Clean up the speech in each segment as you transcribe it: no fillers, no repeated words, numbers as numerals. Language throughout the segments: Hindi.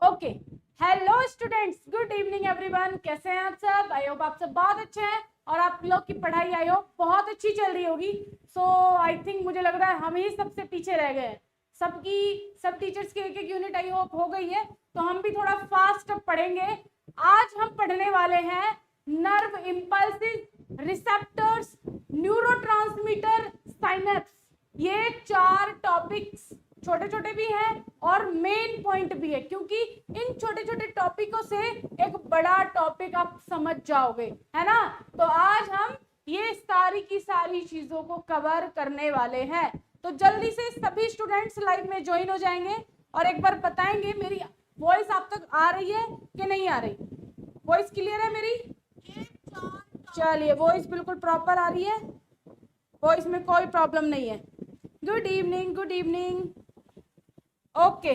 Okay, hello students, good evening everyone. कैसे हैं आप सब? आई होप आप सब बहुत अच्छे हैं और आप लोग की पढ़ाई आई होप बहुत अच्छी चल रही होगी। सो आई थिंक मुझे लग रहा है हम ही सबसे पीछे रह गए हैं। सब टीचर्स की एक एक यूनिट आई होप हो गई है, तो हम भी थोड़ा फास्ट पढ़ेंगे। आज हम पढ़ने वाले हैं nerve impulses, receptors, neurotransmitter, synapse. ये 4 टॉपिक्स छोटे छोटे भी हैं और मेन पॉइंट भी है, क्योंकि इन छोटे छोटे टॉपिकों से एक बड़ा टॉपिक आप समझ जाओगे, है ना। तो आज हम ये सारी की सारी चीजों को कवर करने वाले हैं। तो जल्दी से सभी स्टूडेंट्स लाइव में ज्वाइन हो जाएंगे और एक बार बताएंगे मेरी वॉइस आप तक आ रही है कि नहीं आ रही। वॉइस क्लियर है मेरी? चलिए, वॉइस बिल्कुल प्रॉपर आ रही है, वॉइस में कोई प्रॉब्लम नहीं है। Good evening, good evening. Okay,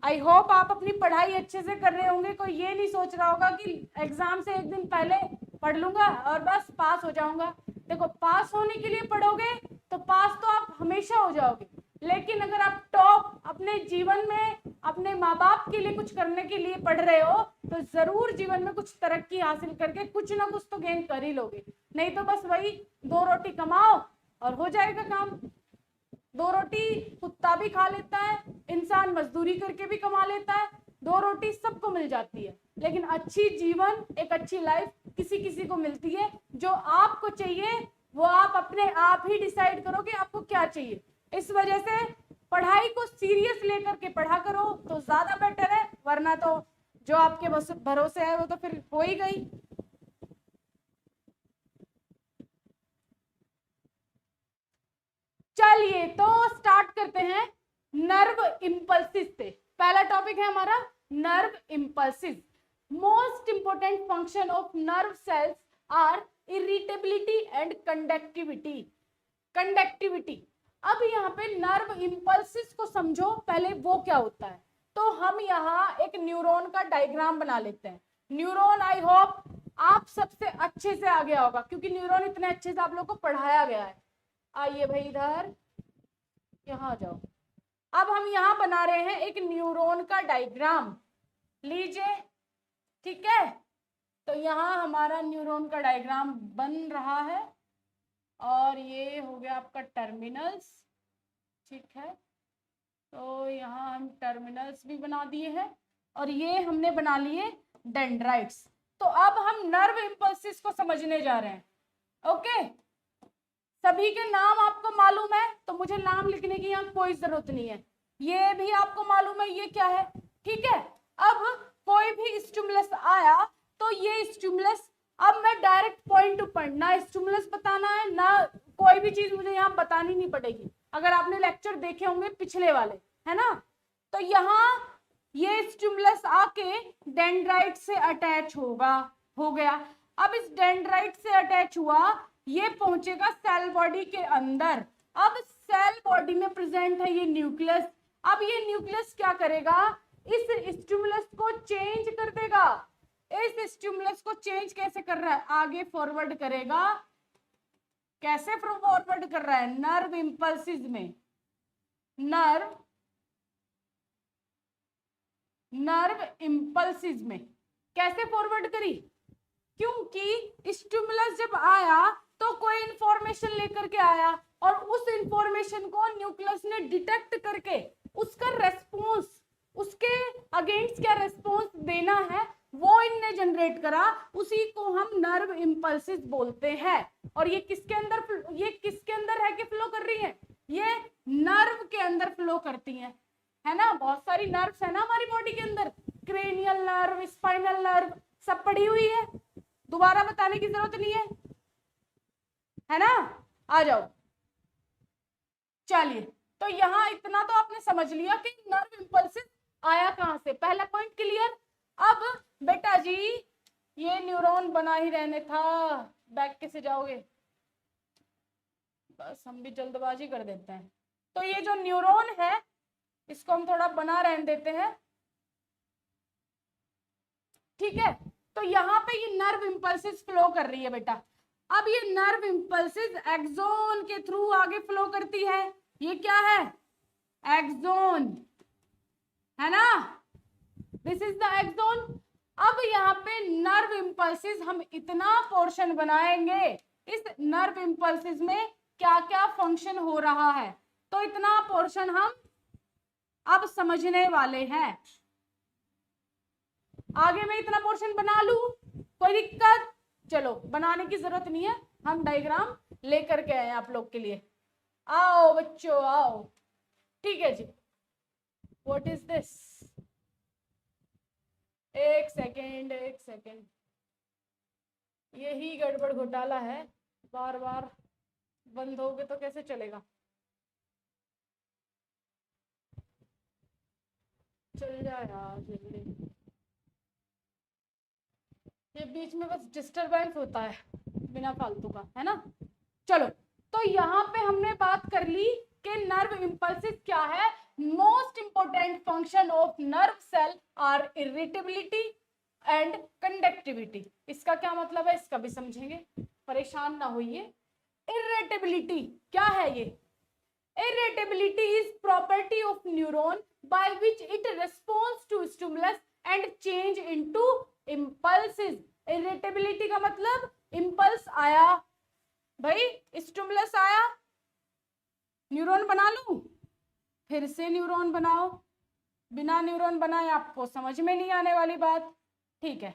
I hope आप अपनी पढ़ाई अच्छे से कर रहे होंगे। कोई ये नहीं सोच रहा होगा कि एग्जाम से एक दिन पहले पढ़ लूंगा और बस पास हो जाऊंगा। देखो, पास होने के लिए पढ़ोगे तो पास तो आप हमेशा हो जाओगे, लेकिन अगर आप टॉप अपने जीवन में अपने माँ बाप के लिए कुछ करने के लिए पढ़ रहे हो तो जरूर जीवन में कुछ तरक्की हासिल करके कुछ ना कुछ तो गेन कर ही लोगे। नहीं तो बस वही 2 रोटी कमाओ और हो जाएगा काम। 2 रोटी कुत्ता भी खा लेता है, इंसान मजदूरी करके भी कमा लेता है, 2 रोटी सबको मिल जाती है। लेकिन अच्छी जीवन, एक अच्छी लाइफ किसी किसी को मिलती है। जो आपको चाहिए वो आप अपने आप ही डिसाइड करो कि आपको क्या चाहिए। इस वजह से पढ़ाई को सीरियस लेकर के पढ़ा करो तो ज्यादा बेटर है, वरना तो जो आपके भरोसे है वो तो फिर हो ही गई। चलिए तो स्टार्ट करते हैं नर्व इम्पल्सिस से। पहला टॉपिक है हमारा nerve impulses. Most important function of nerve cells are irritability and conductivity. Conductivity, अब यहाँ पे नर्व इम्पल्सिस को समझो पहले वो क्या होता है। तो हम यहाँ एक न्यूरॉन का डायग्राम बना लेते हैं। न्यूरॉन आई होप आप सबसे अच्छे से आ गया होगा, क्योंकि न्यूरॉन इतने अच्छे से आप लोग को पढ़ाया गया है। आइए भाई इधर, यहाँ जाओ। अब हम यहाँ बना रहे हैं एक न्यूरॉन का डायग्राम, लीजिए, ठीक है। तो यहाँ हमारा न्यूरॉन का डायग्राम बन रहा है और ये हो गया आपका टर्मिनल्स, ठीक है। तो यहाँ हम टर्मिनल्स भी बना दिए हैं और ये हमने बना लिए डेंड्राइट्स। तो अब हम नर्व इम्पल्सिस को समझने जा रहे हैं। ओके, सभी के नाम आपको मालूम है तो मुझे नाम लिखने की यहाँ कोई जरूरत नहीं है। ये भी आपको मालूम है ये क्या है, ठीक है। अब कोई भी स्टिमुलस आया तो ये स्टिमुलस, अब मैं डायरेक्ट पॉइंट टू पॉइंट, ना स्टिमुलस बताना है ना कोई भी चीज मुझे यहाँ बतानी नहीं पड़ेगी। अगर आपने लेक्चर देखे होंगे पिछले वाले, है ना। तो यहाँ ये स्टिमुलस आके डेंड्राइट से अटैच होगा, हो गया। अब इस डेंड्राइट से अटैच हुआ, ये पहुंचेगा सेल बॉडी के अंदर। अब सेल बॉडी में प्रेजेंट है ये न्यूक्लियस। अब ये न्यूक्लियस क्या करेगा, इस स्टिमुलस को चेंज कर देगा। इस स्टिमुलस को चेंज कैसे कर रहा है, आगे फॉरवर्ड करेगा। कैसे फॉरवर्ड कर रहा है, नर्व इम्पल्सिस में। नर्व इम्पल्सिस में कैसे फॉरवर्ड करी, क्योंकि स्टिमुलस जब आया तो कोई इंफॉर्मेशन लेकर के आया और उस इंफॉर्मेशन को न्यूक्लियस ने डिटेक्ट करके उसका रेस्पॉन्स, उसके अगेंस्ट क्या रेस्पॉन्स देना है वो इनने जनरेट करा। उसी को हम नर्व इम्पल्सिस बोलते हैं। और ये किसके अंदर है कि फ्लो कर रही है, ये नर्व के अंदर फ्लो करती है ना। बहुत सारी नर्व्स है ना हमारी बॉडी के अंदर, क्रेनियल नर्व, स्पाइनल नर्व, सब पड़ी हुई है, दोबारा बताने की जरूरत नहीं है ना। आ जाओ, चलिए। तो यहाँ इतना तो आपने समझ लिया कि नर्व इम्पल्सिस आया कहां से, पहला पॉइंट क्लियर। अब बेटा जी ये न्यूरॉन बना ही रहने था, बैक कैसे जाओगे, बस हम भी जल्दबाजी कर देते हैं। तो ये जो न्यूरॉन है इसको हम थोड़ा बना रहने देते हैं, ठीक है। तो यहाँ पे ये नर्व इम्पल्सिस फ्लो कर रही है बेटा। अब ये नर्व इम्पल्सिस एक्सोन के थ्रू आगे फ्लो करती है। ये क्या है, एक्सोन, है ना। This is the axon. अब यहाँ पे नर्व इम्पल्सिस हम इतना पोर्शन बनाएंगे, इस नर्व इम्पल्सिस में क्या क्या फंक्शन हो रहा है, तो इतना पोर्शन हम अब समझने वाले हैं। आगे मैं इतना पोर्शन बना लूं, कोई दिक्कत? चलो, बनाने की जरूरत नहीं है, हम डायग्राम लेकर के आए आप लोग के लिए। आओ बच्चों आओ, ठीक है जी। What is this? एक सेकेंड, यही गड़बड़ घोटाला है, बार बार बंद होगे तो कैसे चलेगा? चल जाए यार जल्दी, ये बीच में बस डिस्टरबेंस होता है बिना फालतू का, है ना। चलो, तो यहाँ पे हमने बात कर ली कि नर्व इम्पल्सिस क्या है। Most important function of nerve cell are irritability and conductivity. इसका क्या मतलब है, इसका भी समझेंगे, परेशान ना होइए। इरिटेबिलिटी क्या है ये? Irritability is property of neuron by which it responds to stimulus and change into impulses. Irritability का मतलब impulse आया, भाई स्टिमुलस आया, न्यूरॉन बना लूं, फिर से न्यूरॉन बनाओ, बिना न्यूरॉन बनाए आपको समझ में नहीं आने वाली बात, ठीक है।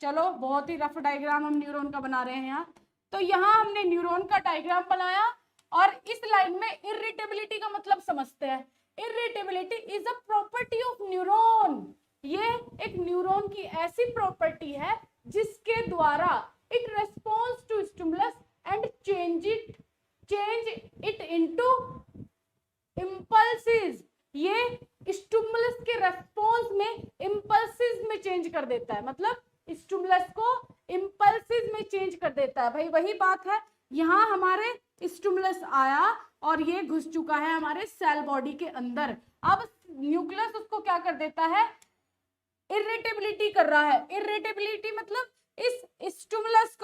चलो, बहुत ही रफ डायग्राम हम न्यूरॉन का बना रहे हैं यहाँ। तो यहाँ हमने न्यूरॉन का डायग्राम बनाया और इस लाइन में इरिटेबिलिटी का मतलब समझते हैं। Irritability is a property of neuron. ये एक न्यूरॉन की ऐसी प्रॉपर्टी है जिसके द्वारा it response to stimulus and change it into impulses. ये स्टिमुलस के रेस्पॉन्स में इम्पल्सिस में चेंज कर देता है, मतलब स्टिमुलस को इम्पल्सिस में चेंज कर देता है। भाई वही बात है, यहाँ हमारे स्टिमुलस आया और ये घुस चुका है हमारे सेल बॉडी के अंदर। अब न्यूक्लियस उसको क्या कर देता है, इरिटेबिलिटी कर रहा है। इरिटेबिलिटी मतलब इस स्टिमुलस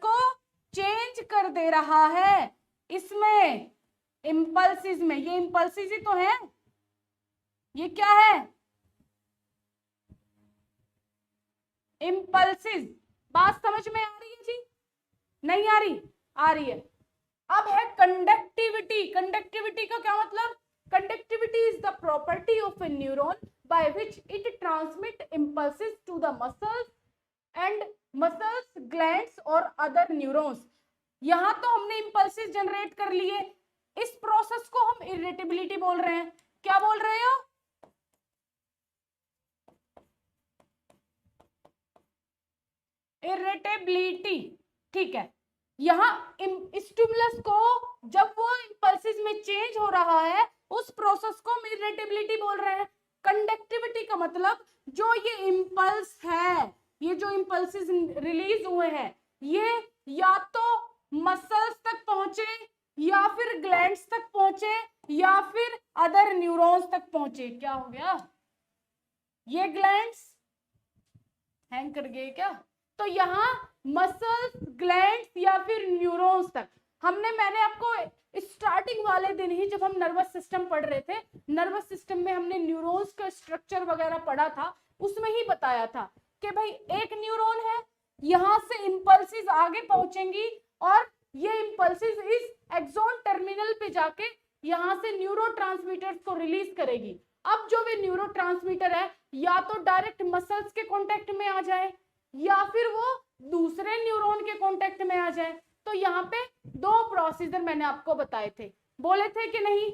को चेंज कर दे रहा है इसमें, इम्पल्सिस में। ये इम्पल्सिस ही तो है, ये क्या है, इम्पल्सिस। बात समझ में आ रही है जी? नहीं आ रही? आ रही है। अब है कंडक्टिविटी। कंडक्टिविटी का क्या मतलब? Conductivity is the property of a neuron by which it transmit impulses to the muscles and muscles, glands और अदर न्यूरॉन्स। यहां तो हमने इम्पल्सिस जनरेट कर लिए, इस प्रोसेस को हम इरिटेबिलिटी बोल रहे हैं। क्या बोल रहे हो? इरिटेबिलिटी, ठीक है। यहाँ स्टिमुलस को जब वो इम्पल्सिस में चेंज हो रहा है, उस प्रोसेस को हम इरिटेबिलिटी बोल रहे हैं। कंडक्टिविटी का मतलब जो ये इम्पल्स है, ये जो इम्पल्सिस रिलीज हुए हैं, ये या तो मसल्स तक पहुंचे या फिर ग्लैंड्स तक पहुंचे या फिर अदर न्यूरॉन्स तक पहुंचे। क्या हो गया, ये ग्लैंड्स हैंग कर गए क्या? तो यहाँ मसल्स, ग्लैंड्स या फिर न्यूरॉन्स तक। मैंने आपको स्टार्टिंग वाले दिन ही जब हम नर्वस सिस्टम पढ़ रहे थे, नर्वस सिस्टम में हमने न्यूरॉन्स का स्ट्रक्चर वगैरह पढ़ा था, उसमें ही बताया था कि भाई एक न्यूरॉन है, यहाँ से इम्पल्सिस आगे पहुंचेंगी और ये इम्पल्सिस इस एक्सॉन टर्मिनल पे जाके यहाँ से न्यूरोट्रांसमीटर्स को रिलीज करेगी। अब जो भी न्यूरोट्रांसमीटर है या तो डायरेक्ट मसल्स के कांटेक्ट में आ जाए या फिर वो दूसरे न्यूरॉन के कांटेक्ट में आ जाए। तो यहाँ पे दो प्रोसीजर मैंने आपको बताए थे, बोले थे कि नहीं?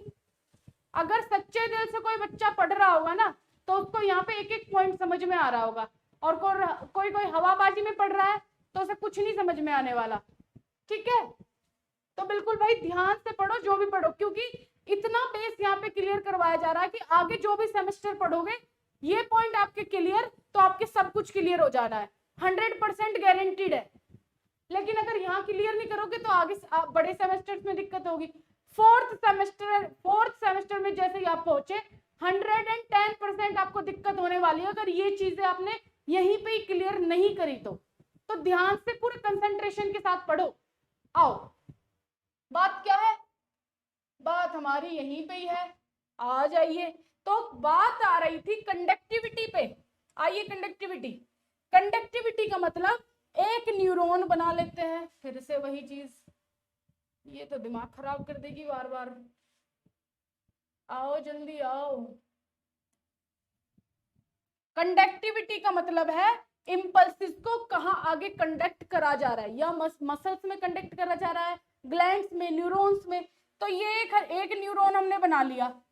अगर सच्चे दिल से कोई बच्चा पढ़ रहा होगा ना, तो उसको यहाँ पे एक एक पॉइंट समझ में आ रहा होगा, और कोई हवाबाजी में पढ़ रहा है तो उसे कुछ नहीं समझ में आने वाला, ठीक है। तो बिल्कुल भाई ध्यान से पढ़ो जो भी पढ़ो, क्योंकि इतना बेस यहाँ पे क्लियर करवाया जा रहा है कि आगे जो भी सेमेस्टर पढ़ोगे ये पॉइंट आपके क्लियर, तो आपके सब कुछ क्लियर हो जाना है, 100% गारंटीड है। लेकिन अगर यहाँ क्लियर नहीं करोगे तो आगे बड़े सेमेस्टर्स में दिक्कत होगी। फोर्थ सेमेस्टर में जैसे ही आप पहुंचे 110% आपको दिक्कत होने वाली है अगर ये चीजें आपने यहीं पे ही क्लियर नहीं करी तो ध्यान से पूरे कंसंट्रेशन के साथ पढ़ो। आओ, बात क्या है? बात हमारी यहीं पे ही है, आ जाइए। तो बात आ रही थी कंडक्टिविटी पे। आइए कंडक्टिविटी, कंडक्टिविटी का मतलब एक न्यूरॉन बना लेते हैं, फिर से वही चीज, ये तो दिमाग खराब कर देगी बार बार। आओ जल्दी आओ। कंडक्टिविटी का मतलब है इंपल्सिस को कहाँ आगे कंडक्ट करा जा रहा है, या मसल्स में कंडक्ट करा जा रहा है, ग्लैंड्स में, न्यूरॉन्स में। तो ये एक न्यूरॉन हमने बना लिया,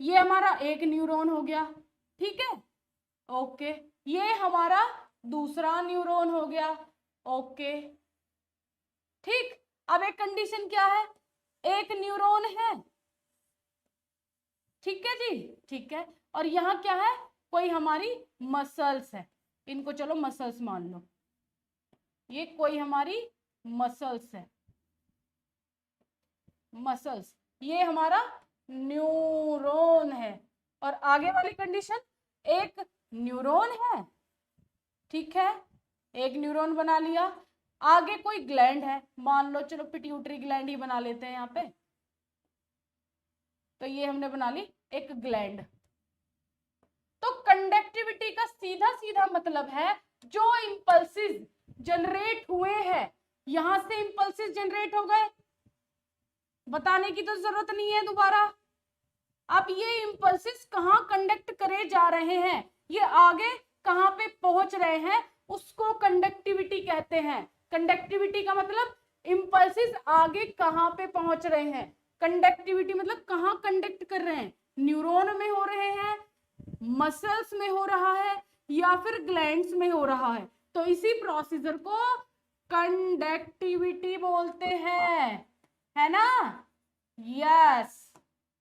ये हमारा एक न्यूरॉन हो गया, ठीक है, ओके। ये हमारा दूसरा न्यूरॉन हो गया, ओके, ठीक। अब एक कंडीशन क्या है, एक न्यूरॉन है, ठीक है जी, ठीक है। और यहाँ क्या है, कोई हमारी मसल्स है, इनको चलो मसल्स मान लो, ये कोई हमारी मसल्स है, मसल्स, ये हमारा न्यूरॉन है। और आगे वाली कंडीशन, एक न्यूरॉन है, ठीक है, एक न्यूरॉन बना लिया, आगे कोई ग्लैंड है, मान लो चलो पिट्यूटरी ग्लैंड ही बना लेते हैं यहाँ पे, तो ये हमने बना ली एक ग्लैंड। तो कंडक्टिविटी का सीधा सीधा मतलब है जो इंपल्सिस जनरेट हुए हैं, यहां से इंपल्सिस जनरेट हो गए, बताने की तो जरूरत नहीं है दोबारा। अब ये इंपल्सिस कहाँ कंडक्ट करे जा रहे हैं, ये आगे कहाँ पे पहुंच रहे हैं, उसको कंडक्टिविटी कहते हैं। कंडक्टिविटी का मतलब इंपल्सिस आगे कहाँ पे पहुंच रहे हैं, कंडक्टिविटी मतलब कहाँ कंडक्ट कर रहे हैं, न्यूरॉन में हो रहे हैं, मसल्स में हो रहा है, या फिर ग्लैंड्स में हो रहा है। तो इसी प्रोसीजर को कंडक्टिविटी बोलते हैं, है ना, यस।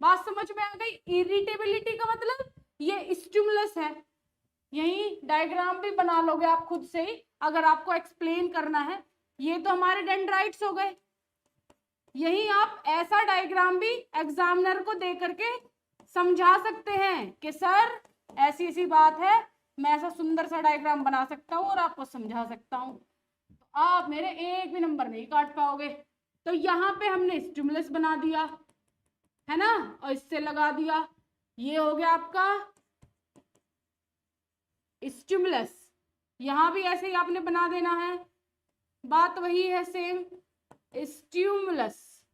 बात समझ में आ गई। इरिटेबिलिटी का मतलब ये स्टिमुलस है, यही डायग्राम भी बना लोगे आप खुद से ही अगर आपको एक्सप्लेन करना है। ये तो हमारे डेंड्राइट्स हो गए, यही आप ऐसा डायग्राम भी एग्जामिनर को दे करके समझा सकते हैं कि सर ऐसी ऐसी बात है, मैं ऐसा सुंदर सा डायग्राम बना सकता हूँ और आपको समझा सकता हूँ, तो आप मेरे एक भी नंबर नहीं काट पाओगे। तो यहाँ पे हमने स्टिमुलस बना दिया है ना, और इससे लगा दिया, ये हो गया आपका स्टिमुलस। यहां भी ऐसे ही आपने बना देना है, बात वही है सेम, स्टिमुलस,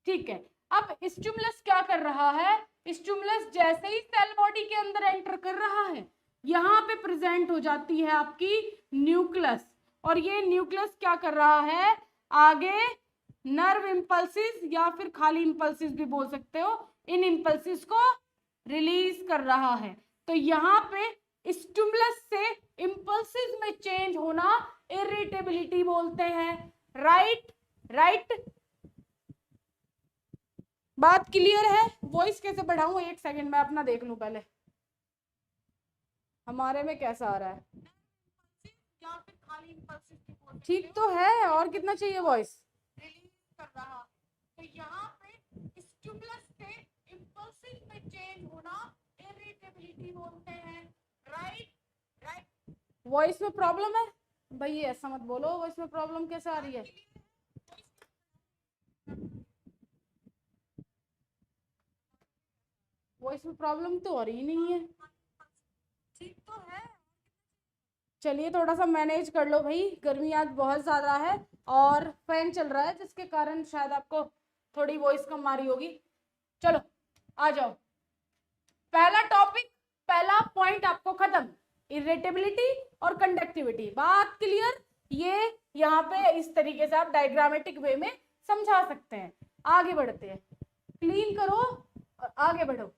ठीक है। अब स्टिमुलस क्या कर रहा है, स्टिमुलस जैसे ही सेल बॉडी के अंदर एंटर कर रहा है, यहाँ पे प्रेजेंट हो जाती है आपकी न्यूक्लियस, और ये न्यूक्लियस क्या कर रहा है, आगे नर्व इंपल्सिस या फिर खाली इंपल्सिस भी बोल सकते हो, इन इंपल्सिस को रिलीज कर रहा है। तो यहाँ पे स्टिमुलस से इंपल्सिस में चेंज होना इरिटेबिलिटी बोलते हैं, राइट राइट। बात क्लियर है। वॉइस कैसे बढ़ाऊं, एक सेकंड में अपना देख लूं पहले हमारे में कैसा आ रहा है, ठीक तो है, और कितना चाहिए वॉइस, रिलीज कर रहा। तो यहाँ पे स्टिमुलस से इंपल्सिस में चेंज होना इरिटेबिलिटी बोलते हैं, राइट राइट। वॉइस में प्रॉब्लम है भाई, ऐसा मत बोलो, वॉइस में प्रॉब्लम कैसे आ रही है, वॉइस में प्रॉब्लम तो हो रही नहीं है, ठीक तो है। चलिए थोड़ा सा मैनेज कर लो भाई, गर्मी आज बहुत ज्यादा है और फैन चल रहा है जिसके कारण शायद आपको थोड़ी वॉइस कम आ रही होगी। चलो आ जाओ, पहला टॉपिक, पहला पॉइंट आपको खत्म, इरिटेबिलिटी और कंडक्टिविटी, बात क्लियर। ये यहाँ पे इस तरीके से आप डायग्रामेटिक वे में समझा सकते हैं। आगे बढ़ते हैं, क्लीन करो और आगे बढ़ो।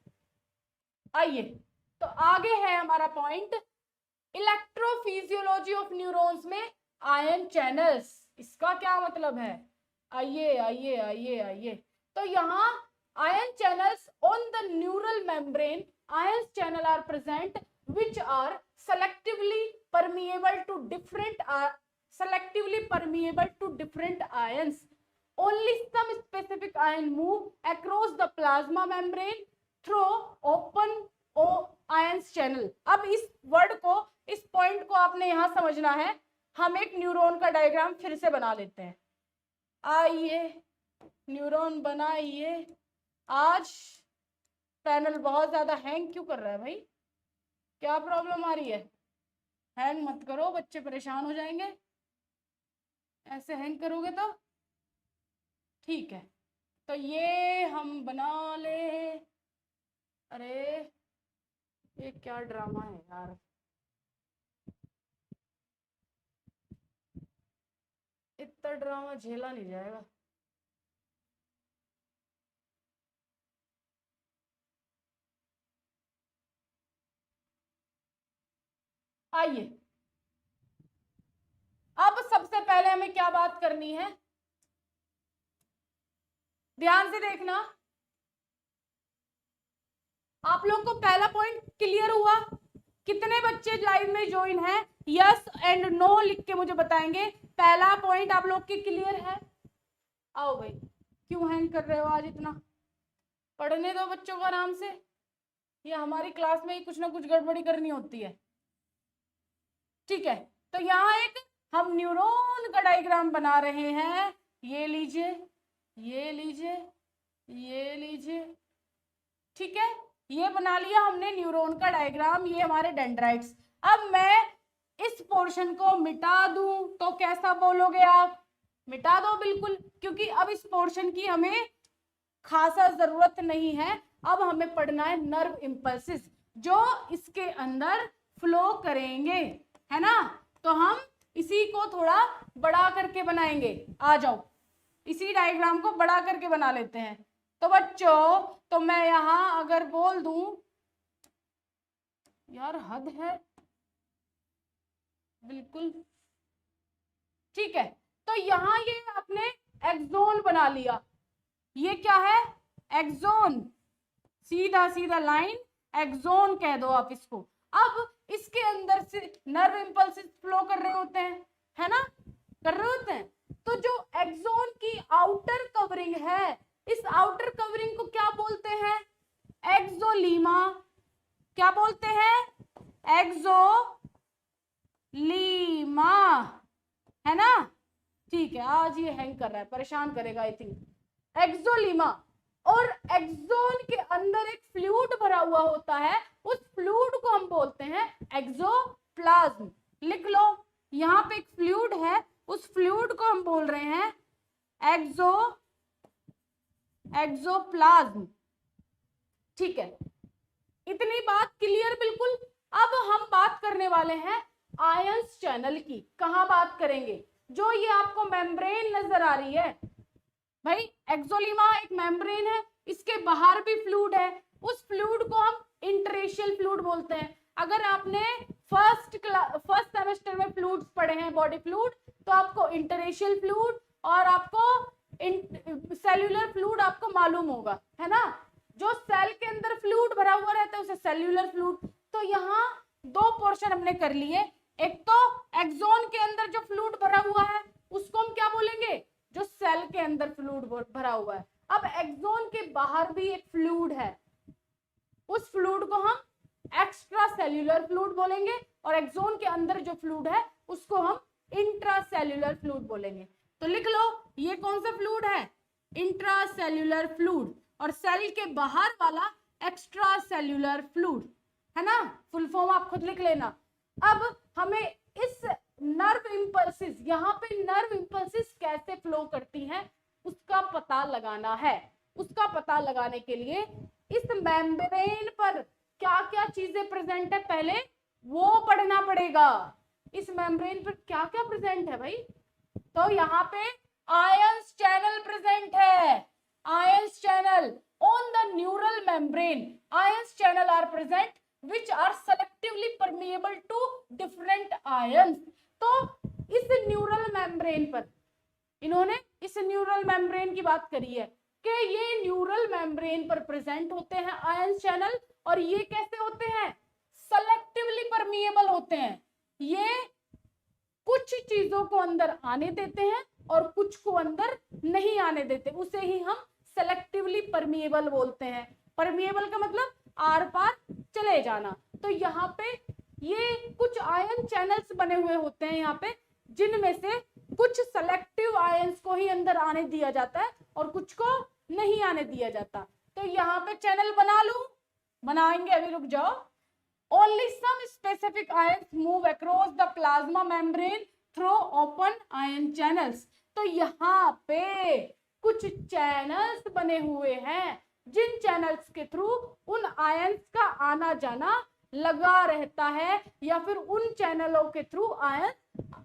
आइए, तो आगे है हमारा पॉइंट इलेक्ट्रोफिजियोलॉजी ऑफ न्यूरॉन्स में आयन चैनल्स। इसका क्या मतलब है, आइए आइए आइए आइए। तो यहाँ ion channels on the neural membrane, ion channel are present which are selectively permeable to different ions. Only some specific ion move across the plasma membrane through open ion channel. अब इस वर्ड को, इस पॉइंट को आपने यहां समझना है। हम एक न्यूरॉन का डायग्राम फिर से बना लेते हैं, आइए न्यूरॉन बनाइए। आज पैनल बहुत ज्यादा हैंग क्यों कर रहा है भाई? क्या प्रॉब्लम आ रही है? हैंग मत करो, बच्चे परेशान हो जाएंगे। ऐसे हैंग करोगे तो ठीक है। तो ये हम बना ले। अरे ये क्या ड्रामा है यार। इतना ड्रामा झेला नहीं जाएगा। आइए, अब सबसे पहले हमें क्या बात करनी है, ध्यान से देखना। आप लोग को पहला पॉइंट क्लियर हुआ? कितने बच्चे लाइव में ज्वाइन है? यस एंड नो लिख के मुझे बताएंगे। पहला पॉइंट आप लोग के क्लियर है? आओ भाई, क्यों हैंग कर रहे हो आज इतना? पढ़ने दो बच्चों को आराम से। ये हमारी क्लास में ही कुछ ना कुछ गड़बड़ी करनी होती है। ठीक है, तो यहाँ एक हम न्यूरॉन का डायग्राम बना रहे हैं। ये लीजिए, ये लीजिए, ये लीजिए। ठीक है, ये बना लिया हमने न्यूरॉन का डायग्राम। ये हमारे डेंड्राइट्स। अब मैं इस पोर्शन को मिटा दूं तो कैसा बोलोगे आप? मिटा दो बिल्कुल, क्योंकि अब इस पोर्शन की हमें खासा जरूरत नहीं है। अब हमें पढ़ना है नर्व इंपल्सेस जो इसके अंदर फ्लो करेंगे, है ना? तो हम इसी को थोड़ा बड़ा करके बनाएंगे। आ जाओ, इसी डायग्राम को बड़ा करके बना लेते हैं। तो बच्चों, तो मैं यहां अगर बोल दूं, यार हद है बिल्कुल। ठीक है, तो यहां ये आपने एक्सोन बना लिया। ये क्या है? एक्सोन। सीधा सीधा लाइन, एक्सोन कह दो आप इसको। अब इसके अंदर से नर्व इंपल्सेस फ्लो कर रहे होते हैं, है ना? कर रहे होते हैं। तो जो एक्सोन की आउटर कवरिंग है, इस आउटर कवरिंग को क्या बोलते हैं? एक्सोलीमा। क्या बोलते हैं? एक्सोलीमा, है ना? ठीक है, आज ये हैंग कर रहा है, परेशान करेगा आई थिंक। एक्सोलीमा। और एक्सोन के अंदर एक फ्लूइड भरा हुआ होता है, उस फ्लूइड को हम बोलते हैं एक्सोप्लाज्म। लिख लो, यहाँ पे एक फ्लूइड है, उस फ्लूइड को हम बोल रहे हैं एक्सोप्लाज्म। ठीक है, इतनी बात क्लियर बिल्कुल। अब हम बात करने वाले हैं आयंस चैनल की। कहां बात करेंगे? जो ये आपको मेम्ब्रेन नजर आ रही है भाई, एक्सोलीमा एक मेम्ब्रेन है, इसके बाहर भी फ्लूइड है। उस फ्लूइड को हम इंटरेशियल फ्लूइड बोलते हैं। अगर आपने फर्स्ट सेमेस्टर में फ्लूइड्स पढ़े हैं, बॉडी फ्लूइड, तो आपको इंटरेशियल फ्लूइड और आपको सेल्यूलर फ्लूइड आपको मालूम होगा, है ना? जो सेल के अंदर फ्लूइड भरा हुआ रहता है उसे सेल्यूलर फ्लूइड। तो यहाँ दो पोर्शन हमने कर लिए। एक तो एक्सोन के अंदर जो फ्लूइड भरा हुआ है उसको हम क्या बोलेंगे? जो सेल के अंदर फ्लूइड भरा हुआ है। अब एक्सोन के बाहर भी एक फ्लूइड है, उस फ्लूइड को हम एक्स्ट्रा सेल्यूलर फ्लूइड बोलेंगे, और एक्सोन के अंदर जो फ्लूइड है उसको हम इंट्रासेल्यूलर फ्लूइड बोलेंगे। तो लिख लो, ये कौन सा फ्लूइड है? Intracellular fluid. और सेल के बाहर वाला एक्स्ट्रा सेल्यूलर फ्लूइड, है ना? फुल फॉर्म आप खुद लिख लेना। अब हमें इस नर्व इंपल्सेस, यहाँ पे नर्व इंपल्सेस कैसे फ्लो करती हैं उसका पता लगाना है। उसका पता लगाने के लिए इस मेम्ब्रेन पर क्या क्या चीजें प्रेजेंट है पहले वो पढ़ना पड़ेगा। इस मेम्ब्रेन पर क्या क्या प्रेजेंट है भाई? तो यहाँ पे आयंस चैनल प्रेजेंट है। Ions channel on the neural membrane, ions channel are present which are selectively permeable to different ions। तो इस न्यूरल मेम्ब्रेन पर इन्होंने इस न्यूरल मेम्ब्रेन की बात करी है कि ये न्यूरल मेम्ब्रेन पर प्रेजेंट होते हैं आयंस चैनल, और ये कैसे होते हैं? सेलेक्टिवली परमिएबल होते हैं। ये कुछ चीजों को अंदर आने देते हैं और कुछ को अंदर नहीं आने देते, उसे ही हम सेलेक्टिवली परमिएबल बोलते हैं। परमिएबल का मतलब आर पार चले जाना। तो यहाँ पे ये कुछ आयन चैनल्स बने हुए होते हैं यहाँ पे, जिनमें से कुछ सेलेक्टिव आयंस को ही अंदर आने दिया जाता है और कुछ को नहीं आने दिया जाता। तो यहाँ पे चैनल बना लूं बनाएंगे, अभी रुक जाओ। Only some specific ions move across the plasma membrane through open ion channels. तो यहाँ पे कुछ चैनल्स बने हुए हैं जिन चैनल्स के थ्रू उन आयंस का आना जाना लगा रहता है, या फिर उन चैनलों के थ्रू आयन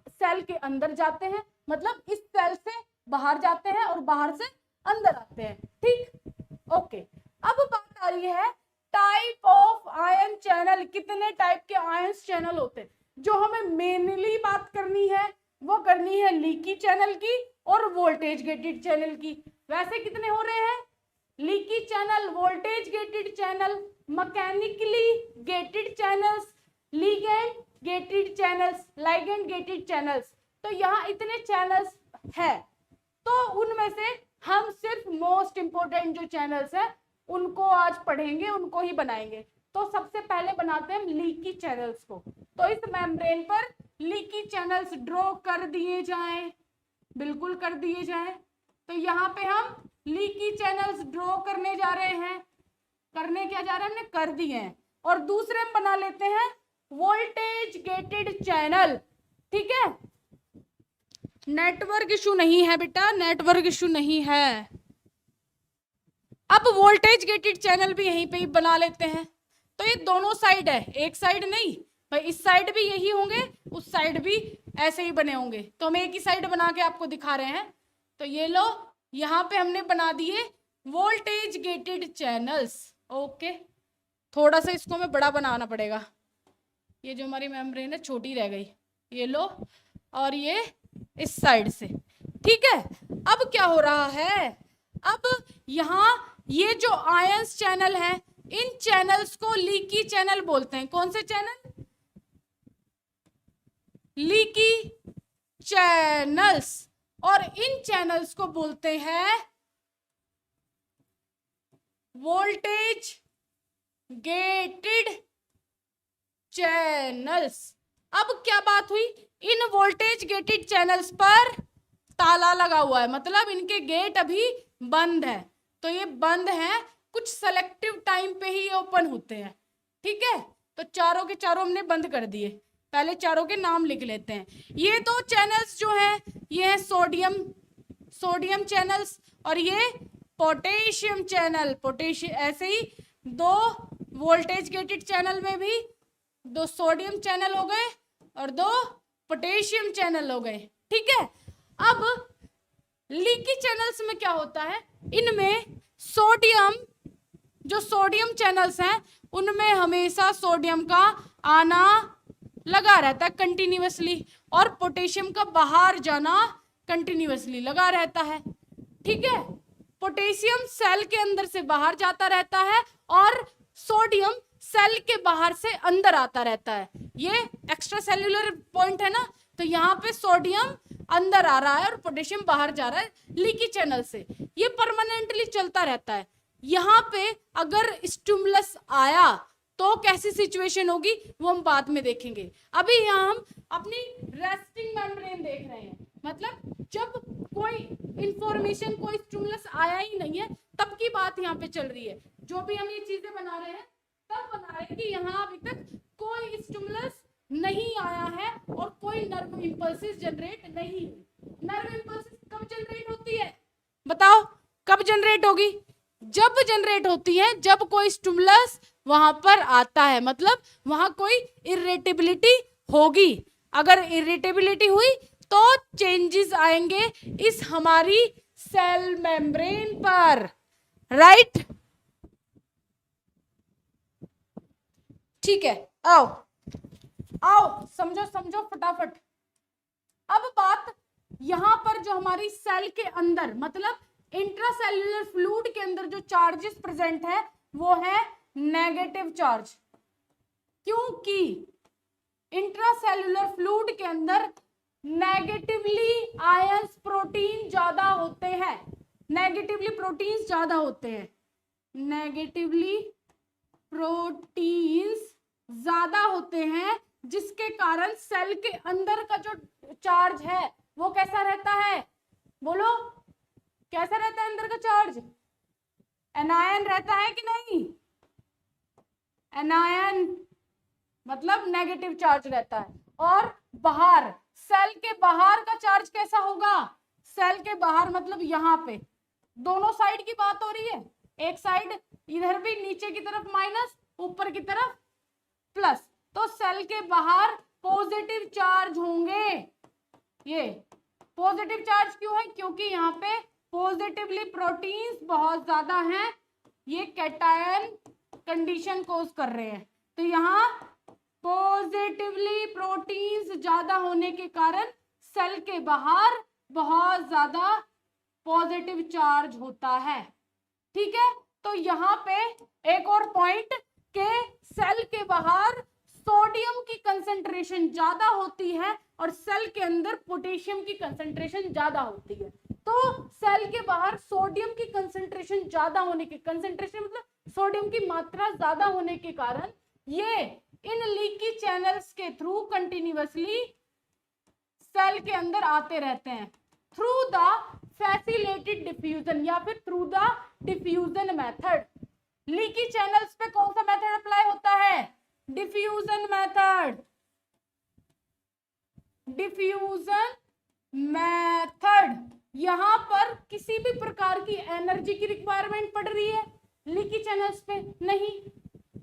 सेल के अंदर जाते हैं, मतलब इस सेल से बाहर जाते हैं और बाहर से अंदर आते हैं। ठीक, ओके। अब बात आ रही है टाइप ऑफ आयन चैनल। कितने टाइप के आयंस चैनल होते हैं? जो हमें मेनली बात करनी है वो करनी है लीकी चैनल की और वोल्टेज गेटेड चैनल की। वैसे कितने हो रहे हैं? Leaky channel, voltage gated channel, mechanically gated channels, ligand gated channels, ligand gated channels. तो यहाँ इतने चैनल्स है, तो उनमें से हम सिर्फ मोस्ट इंपोर्टेंट जो चैनल्स है उनको आज पढ़ेंगे, उनको ही बनाएंगे। तो सबसे पहले बनाते हैं लीकी चैनल्स को। तो इस मेम्ब्रेन पर लीकी चैनल्स ड्रॉ कर दिए जाएं, बिल्कुल कर दिए जाएं। तो यहाँ पे हम लीकी चैनल्स ड्रॉ करने जा रहे हैं। करने क्या जा रहे हैं? हमने कर दिए हैं। और दूसरे हम बना लेते हैं वोल्टेज गेटेड चैनल। ठीक है, नेटवर्क इशू नहीं है बेटा, नेटवर्क इशू नहीं है। अब वोल्टेज गेटेड चैनल भी यहीं पे ही बना लेते हैं। तो ये दोनों साइड है, एक साइड नहीं भाई, इस साइड भी यही होंगे, उस साइड भी ऐसे ही बने होंगे। तो हम एक ही साइड बना के आपको दिखा रहे हैं। तो ये लो, यहाँ पे हमने बना दिए वोल्टेज गेटेड चैनल्स। ओके, थोड़ा सा इसको हमें बड़ा बनाना पड़ेगा, ये जो हमारी मेम्ब्रेन है छोटी रह गई। ये लो, और ये इस साइड से। ठीक है, अब क्या हो रहा है? अब यहाँ ये जो आयंस चैनल है, इन चैनल्स को लीकी चैनल बोलते हैं। कौन से चैनल? Leaky channels. और इन चैनल्स को बोलते हैं वोल्टेज गेटेड चैनल्स। अब क्या बात हुई? इन वोल्टेज गेटेड चैनल्स पर ताला लगा हुआ है, मतलब इनके गेट अभी बंद है। तो ये बंद है, कुछ सेलेक्टिव टाइम पे ही ये ओपन होते हैं। ठीक है, तो चारों के चारों हमने बंद कर दिए। पहले चारों के नाम लिख लेते हैं। ये दो चैनल्स जो हैं, ये है सोडियम चैनल्स, और ये पोटेशियम चैनल, पोटेशियम। ऐसे ही दो वोल्टेज गेटेड चैनल में भी दो सोडियम चैनल हो गए और दो पोटेशियम चैनल हो गए। ठीक है, अब लीकी चैनल्स में क्या होता है? इनमें जो सोडियम चैनल्स हैं उनमें हमेशा सोडियम का आना लगा रहता है कंटिन्यूअसली, और पोटेशियम का बाहर जाना कंटिन्यूअसली लगा रहता है। ठीक है, पोटेशियम सेल के अंदर से बाहर जाता रहता है और सोडियम सेल के बाहर से अंदर आता रहता है। ये एक्स्ट्रा सेल्यूलर पॉइंट है ना, तो यहाँ पे सोडियम अंदर आ रहा है और पोटेशियम बाहर जा रहा है लीकी चैनल से। ये परमानेंटली चलता रहता है। यहाँ पे अगर स्टिमुलस आया तो कैसी सिचुएशन होगी वो हम बाद में देखेंगे। अभी यहाँ हम अपनी रेस्टिंग मेम्ब्रेन देख रहे हैं, मतलब जब कोई इंफॉर्मेशन, कोई स्टिमुलस आया ही नहीं है तब की बात यहाँ पे चल रही है। जो भी हम ये चीजें बना रहे हैं तब बना रहे हैं कि यहाँ अभी तक कोई स्टिमुलस नहीं आया है और कोई नर्व इंपल्सेस जनरेट नहीं हुई। नर्व इंपल्सेस कब जनरेट होती है? बताओ कब जनरेट होगी? जब जनरेट होती है जब कोई स्टिमुलस वहां पर आता है, मतलब वहां कोई इरिटेबिलिटी होगी। अगर इरिटेबिलिटी हुई तो चेंजेस आएंगे इस हमारी सेल मेम्ब्रेन पर, राइट? ठीक है, आओ आओ समझो समझो फटाफट। अब बात यहां पर जो हमारी सेल के अंदर, मतलब इंट्रासेल्युलर फ्लूइड के अंदर जो चार्जेस प्रेजेंट है वो है नेगेटिव चार्ज, क्योंकि इंट्रासेल्युलर फ्लूइड के अंदर नेगेटिवली आयंस प्रोटीन ज्यादा होते हैं। नेगेटिवली प्रोटीन्स ज्यादा होते हैं, नेगेटिवली प्रोटीन्स ज्यादा होते हैं, जिसके कारण सेल के अंदर का जो चार्ज है वो कैसा रहता है? बोलो कैसा रहता है अंदर का चार्ज? एनायन रहता है कि नहीं? एनायन मतलब नेगेटिव चार्ज रहता है। और बाहर, सेल के बाहर का चार्ज कैसा होगा? सेल के बाहर मतलब यहाँ पे दोनों साइड की बात हो रही है, एक साइड इधर भी नीचे की तरफ माइनस, ऊपर की तरफ प्लस, तो सेल के बाहर पॉजिटिव चार्ज होंगे। ये पॉजिटिव चार्ज क्यों है? क्योंकि यहाँ पे पॉजिटिवली प्रोटीन्स बहुत ज्यादा हैं, ये कैटायन कंडीशन कोज कर रहे हैं। तो यहाँ पॉजिटिवली प्रोटीन्स ज्यादा होने के कारण सेल के बाहर बहुत ज्यादा पॉजिटिव चार्ज होता है। ठीक है, तो यहाँ पे एक और पॉइंट के सेल के बाहर सोडियम की कंसंट्रेशन ज्यादा होती है और सेल के अंदर पोटेशियम की कंसंट्रेशन ज्यादा होती है। तो सेल के बाहर सोडियम की कंसंट्रेशन ज्यादा होने के, कंसंट्रेशन मतलब सोडियम की मात्रा ज्यादा होने के कारण ये इन लीकी चैनल्स के थ्रू कंटिन्यूअसली सेल के अंदर आते रहते हैं थ्रू द फैसिलिटेड डिफ्यूजन या फिर through the diffusion method. Leaky channels पे कौन सा मेथड अप्लाई होता है? Diffusion method. डिफ्यूजन मेथड, यहां पर किसी भी प्रकार की एनर्जी की रिक्वायरमेंट पड़ रही है लीकी चैनल्स पे? नहीं।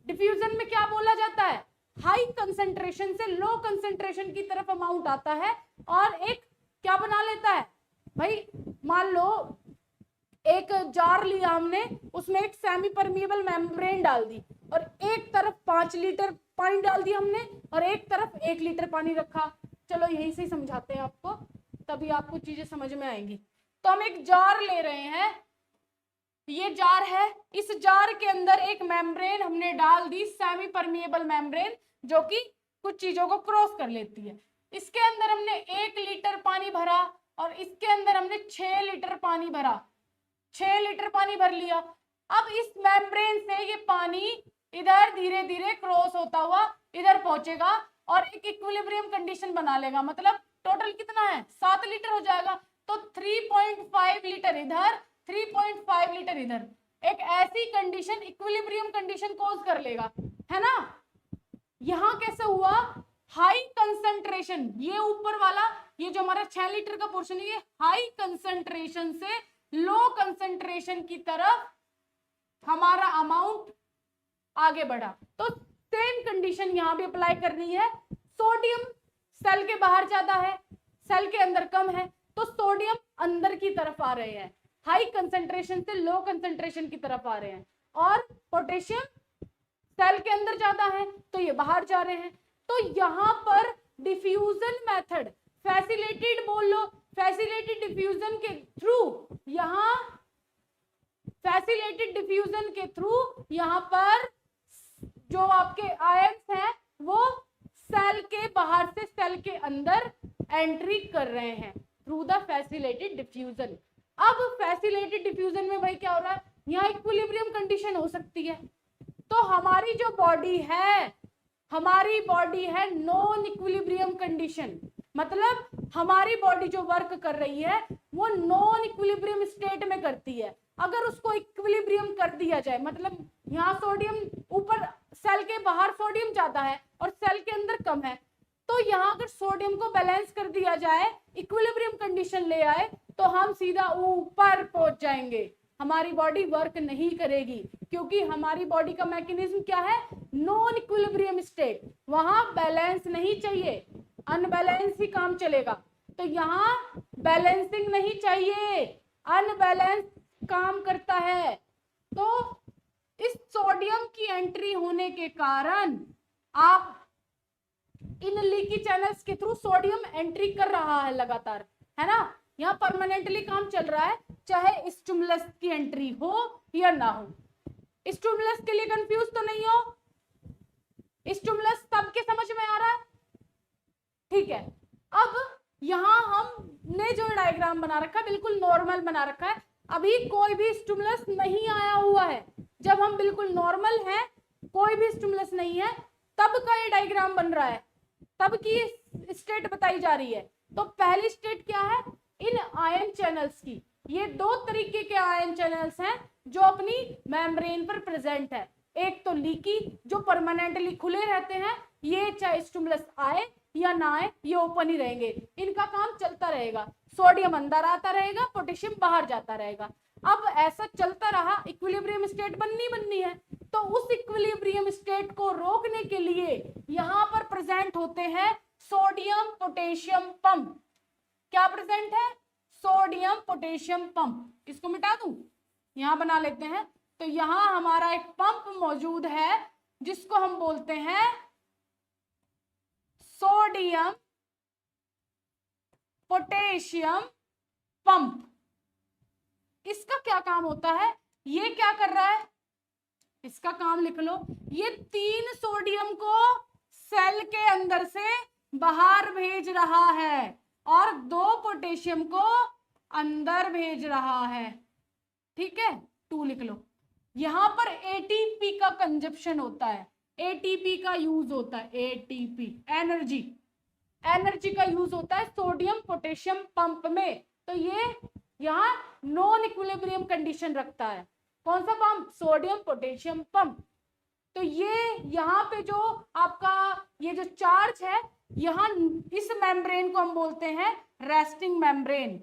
डिफ्यूजन में क्या बोला जाता है? हाई कंसंट्रेशन से लो कंसंट्रेशन की तरफ अमाउंट आता है और एक क्या बना लेता है भाई, मान लो एक जार लिया हमने, उसमें एक सेमी परमिएबल मेम्ब्रेन डाल दी और एक तरफ 5 लीटर पानी डाल दिया हमने और एक तरफ 1 लीटर पानी रखा। चलो यहीं से ही समझाते हैं आपको, तभी आपको चीजें समझ में आएंगी। तो हम एक जार ले रहे हैं, ये जार है, इस जार के अंदर एक मेम्ब्रेन हमने डाल दी, सेमी परमिएबल मेम्ब्रेन, जो कि कुछ चीजों को क्रॉस कर लेती है। इसके अंदर हमने 1 लीटर पानी भरा और इसके अंदर हमने 6 लीटर पानी भरा, 6 लीटर पानी भर लिया। अब इस मेम्ब्रेन से ये पानी इधर धीरे धीरे क्रॉस होता हुआ इधर पहुंचेगा और एक इक्विलिब्रियम कंडीशन बना लेगा, मतलब टोटल कितना है? 7 लीटर हो जाएगा। तो 3.5 लीटर इधर, 3.5 लीटर इधर, एक ऐसी कंडीशन इक्विलिब्रियम कंडीशन कोज कर लेगा, है ना। यहां कैसे हुआ? हाई कंसंट्रेशन, ये ऊपर वाला, ये जो हमारा 6 लीटर का पोर्शन है, ये हाई कंसंट्रेशन से लो कंसंट्रेशन की तरफ हमारा अमाउंट आगे बढ़ा। तो सेम कंडीशन यहां भी अप्लाई करनी है। सोडियम सेल के बाहर ज्यादा है, सेल के अंदर कम है, तो सोडियम अंदर की तरफ आ रहे हैं, हाई कंसंट्रेशन से लो कंसंट्रेशन की तरफ आ रहे हैं, और पोटेशियम सेल के अंदर ज्यादा है तो ये बाहर जा रहे हैं। तो यहां पर डिफ्यूजन मेथड, फैसिलिटेड बोल लो, फैसिलिटेड डिफ्यूजन के थ्रू, यहां फैसिलिटेड डिफ्यूजन के थ्रू यहां पर जो आपके आयंस हैं वो सेल के बाहर से सेल के अंदर एंट्री कर रहे हैं थ्रू द फैसिलिटेड डिफ्यूजन। अब फैसिलिटेड डिफ्यूजन में भाई क्या हो रहा है? यहाँ इक्विलिब्रियम कंडीशन हो सकती है। तो हमारी जो बॉडी है, हमारी बॉडी है नॉन इक्विलिब्रियम कंडीशन, मतलब हमारी बॉडी जो वर्क कर रही है वो नॉन इक्विलिब्रियम स्टेट में करती है। अगर उसको इक्विलिब्रियम कर दिया जाए, मतलब यहाँ सोडियम ऊपर, सेल के बाहर सोडियम ज्यादा है और सेल के अंदर कम है, तो यहाँ अगर सोडियम को बैलेंस कर दिया जाए, इक्विलिब्रियम कंडीशन ले आए, तो हम सीधा ऊपर पहुंच जाएंगे, हमारी बॉडी वर्क नहीं करेगी, क्योंकि हमारी बॉडी का मैकेनिज्म क्या है? नॉन इक्विलिब्रियम स्टेट, वहां बैलेंस नहीं चाहिए, अनबैलेंस ही काम चलेगा। तो यहाँ बैलेंसिंग नहीं चाहिए, अनबैलेंस काम करता है। तो इस सोडियम की एंट्री होने के कारण आप इन लीकी चैनल्स के थ्रू सोडियम एंट्री कर रहा है लगातार, है ना। यहाँ परमानेंटली काम चल रहा है, चाहे स्टिमुलस की एंट्री हो या ना हो। स्टिमुलस के लिए कंफ्यूज तो नहीं हो? स्टिमुलस सबके समझ में आ रहा है? ठीक है। अब यहाँ हमने जो डायग्राम बना रखा है बिल्कुल नॉर्मल बना रखा है, अभी कोई भी स्टिमुलस नहीं आया हुआ है। जब हम बिल्कुल नॉर्मल हैं, कोई भी स्टिमुलस नहीं है, तब का ये डायग्राम बन रहा है, तब की स्टेट बताई जा रही है। तो पहली स्टेट क्या है? इन आयन चैनल्स की, ये 2 तरीके के आयन चैनल्स हैं जो अपनी मेम्ब्रेन पर प्रेजेंट है। एक तो लीकी जो परमानेंटली खुले रहते हैं, ये चाहे स्टिमुलस आए या ना आए ये ओपन ही रहेंगे, इनका काम चलता रहेगा, सोडियम अंदर आता रहेगा, पोटेशियम बाहर जाता रहेगा। अब ऐसा चलता रहा, इक्विलिब्रियम स्टेट बननी है, तो उस इक्विलिब्रियम स्टेट को रोकने के लिए यहां पर प्रेजेंट होते हैं सोडियम पोटेशियम पंप। क्या प्रेजेंट है? Sodium potassium pump. इसको मिटा दूं, यहां बना लेते हैं। तो यहां हमारा एक पंप मौजूद है जिसको हम बोलते हैं सोडियम पोटेशियम पंप। इसका क्या काम होता है? ये क्या कर रहा है, इसका काम लिख लो। ये 3 सोडियम को सेल के अंदर से बाहर भेज रहा है और 2 पोटेशियम को अंदर भेज रहा है। ठीक है, 2 लिख लो। यहां पर एटीपी का कंजप्शन होता है, एटीपी का यूज होता है, एटीपी एनर्जी का यूज होता है सोडियम पोटेशियम पंप में। तो ये यहां नॉन इक्विलिब्रियम कंडीशन रखता है। कौन सा पंप? Sodium potassium pump. तो ये यहां पे जो आपका ये जो चार्ज है, यहां इस मेम्ब्रेन को हम बोलते हैं रेस्टिंग मेम्ब्रेन।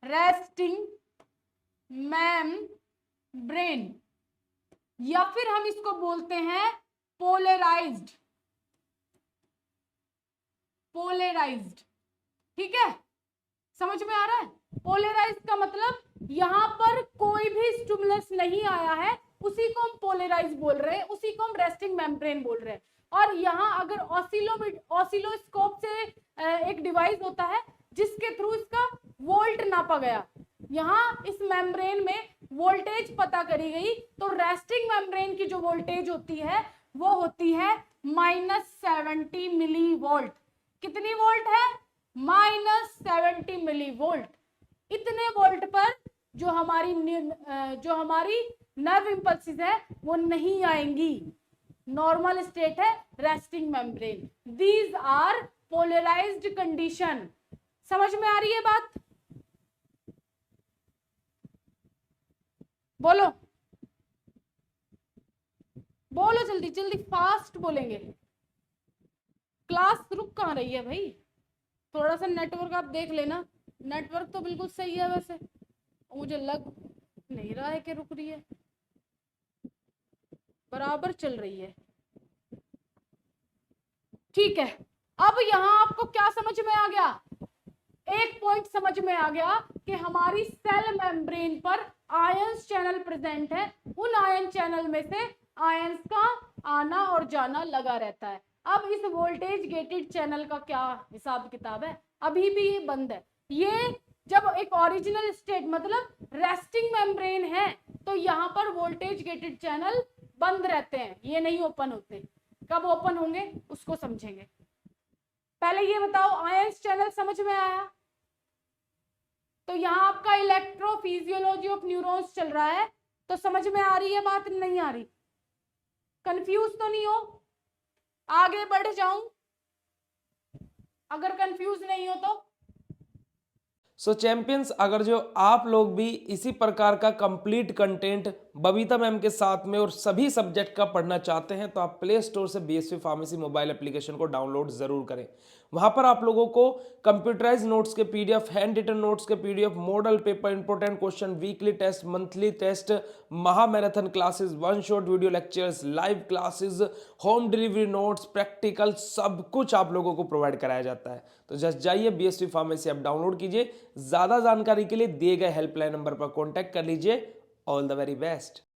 रेस्टिंग मेम्ब्रेन, या फिर हम इसको बोलते हैं पोलराइज्ड। ठीक है, समझ में आ रहा है? पोलराइज्ड का मतलब यहां पर कोई भी स्टिमुलस नहीं आया है, उसी को हम पोलराइज बोल रहे हैं, उसी को हम रेस्टिंग मेम्ब्रेन बोल रहे हैं। और यहां अगर ऑसिलोस्कोप से एक डिवाइस होता है जिसके थ्रू इसका वोल्ट नापा गया, यहां इस मेम्ब्रेन में वोल्टेज पता करी गई, तो रेस्टिंग मेम्ब्रेन की जो वोल्टेज होती है वो होती है -70 मिली वोल्ट। कितनी वोल्ट है? -70 मिली वोल्ट। इतने वोल्ट पर जो हमारी नर्व इंपल्सेस है वो नहीं आएंगी। नॉर्मल स्टेट है resting membrane. These are polarised condition. समझ में आ रही है बात? बोलो बोलो, जल्दी जल्दी फास्ट बोलेंगे। क्लास रुक कहाँ रही है भाई? थोड़ा सा नेटवर्क आप देख लेना। नेटवर्क तो बिल्कुल सही है वैसे, मुझे लग नहीं रहा है कि रुक रही है, बराबर चल रही है। ठीक है, अब यहां आपको क्या समझ में आ गया? एक पॉइंट समझ में आ गया कि हमारी सेल मेम्ब्रेन पर आयंस चैनल प्रेजेंट है। उन आयन चैनल में से आयंस का आना और जाना लगा रहता है। अब इस वोल्टेज गेटेड चैनल का क्या हिसाब किताब है? अभी भी ये बंद है। ये जब एक ओरिजिनल स्टेट मतलब रेस्टिंग मेम्ब्रेन है तो यहाँ पर वोल्टेज गेटेड चैनल बंद रहते हैं, ये नहीं ओपन होते। कब ओपन होंगे उसको समझेंगे। पहले ये बताओ, आयंस चैनल समझ में आया? तो यहाँ आपका इलेक्ट्रोफिजियोलॉजी ऑफ न्यूरॉन्स चल रहा है, तो समझ में आ रही है बात? नहीं आ रही? कंफ्यूज तो नहीं हो? आगे बढ़ जाऊं अगर कंफ्यूज नहीं हो तो? सो चैंपियंस, अगर जो आप लोग भी इसी प्रकार का कंप्लीट कंटेंट बबीता मैम के साथ में और सभी सब्जेक्ट का पढ़ना चाहते हैं तो आप प्ले स्टोर से बीएसवी फार्मेसी मोबाइल एप्लीकेशन को डाउनलोड जरूर करें। वहां पर आप लोगों को कंप्यूटराइज नोट्स के पीडीएफ, हैंड रिटन नोट्स के PDF, model paper, important question, weekly test, monthly test, महा marathon classes, one shot video lectures, live classes, home delivery notes, practical, सब कुछ आप लोगों को प्रोवाइड कराया जाता है। तो जस्ट जाइए बीएसवी फार्मेसी ऐप डाउनलोड कीजिए। ज्यादा जानकारी के लिए दिए गए हेल्पलाइन नंबर पर कॉन्टैक्ट कर लीजिए। All the very best.